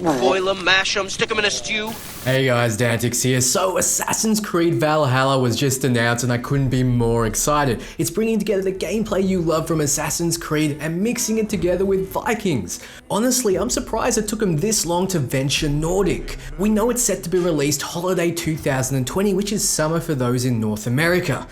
Boil 'em, mash 'em, stick 'em in a stew. Hey guys, Dantix here. So Assassin's Creed Valhalla was just announced and I couldn't be more excited. It's bringing together the gameplay you love from Assassin's Creed and mixing it together with Vikings. Honestly, I'm surprised it took them this long to venture Nordic. We know it's set to be released holiday 2020, which is summer for those in North America.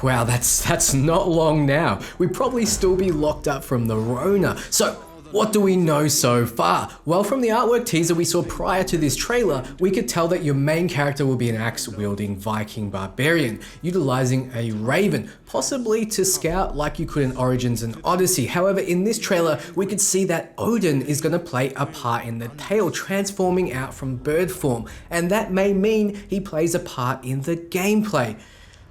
Wow, that's not long now. We'd probably still be locked up from the Rona. So what do we know so far? Well, from the artwork teaser we saw prior to this trailer, we could tell that your main character will be an axe-wielding Viking barbarian, utilizing a raven, possibly to scout like you could in Origins and Odyssey. However, in this trailer, we could see that Odin is going to play a part in the tale, transforming out from bird form, and that may mean he plays a part in the gameplay.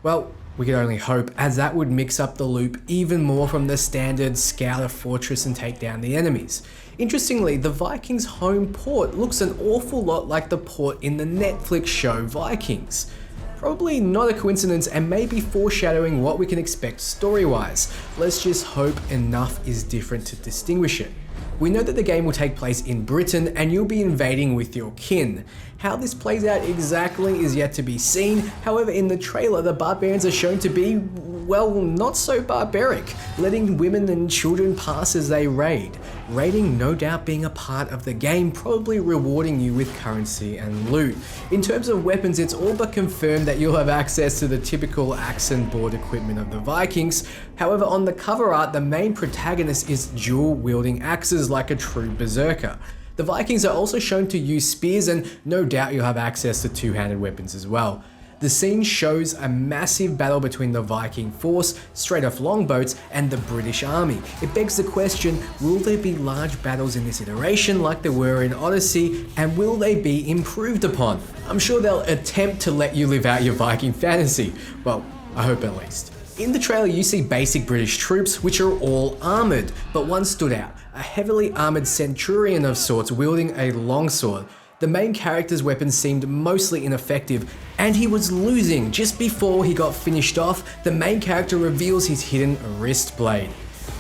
Well, we could only hope, as that would mix up the loop even more from the standard scout a fortress and take down the enemies. Interestingly, the Vikings' home port looks an awful lot like the port in the Netflix show Vikings. Probably not a coincidence and maybe foreshadowing what we can expect story-wise. Let's just hope enough is different to distinguish it. We know that the game will take place in Britain and you'll be invading with your kin. How this plays out exactly is yet to be seen. However, in the trailer, the barbarians are shown to be, well, not so barbaric, letting women and children pass as they raid. Raiding no doubt being a part of the game, probably rewarding you with currency and loot. In terms of weapons, it's all but confirmed that you'll have access to the typical axe and board equipment of the Vikings. However, on the cover art, the main protagonist is dual-wielding axes like a true berserker. The Vikings are also shown to use spears, and no doubt you'll have access to two-handed weapons as well. The scene shows a massive battle between the Viking force, straight off longboats, and the British army. It begs the question, will there be large battles in this iteration like there were in Odyssey, and will they be improved upon? I'm sure they'll attempt to let you live out your Viking fantasy. Well, I hope at least. In the trailer, you see basic British troops, which are all armoured, but one stood out, a heavily armoured centurion of sorts wielding a longsword. The main character's weapons seemed mostly ineffective, and he was losing. Just before he got finished off, the main character reveals his hidden wrist blade.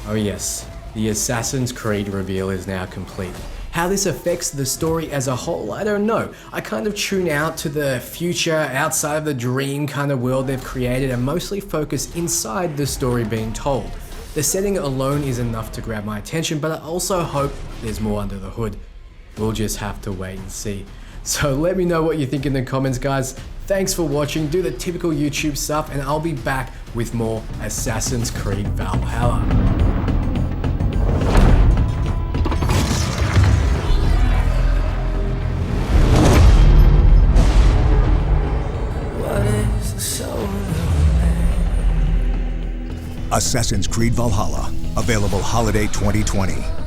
Oh yes, the Assassin's Creed reveal is now complete. How this affects the story as a whole, I don't know. I kind of tune out to the future, outside of the dream kind of world they've created and mostly focus inside the story being told. The setting alone is enough to grab my attention, but I also hope there's more under the hood. We'll just have to wait and see. So let me know what you think in the comments, guys. Thanks for watching, do the typical YouTube stuff, and I'll be back with more Assassin's Creed Valhalla. Assassin's Creed Valhalla, available holiday 2020.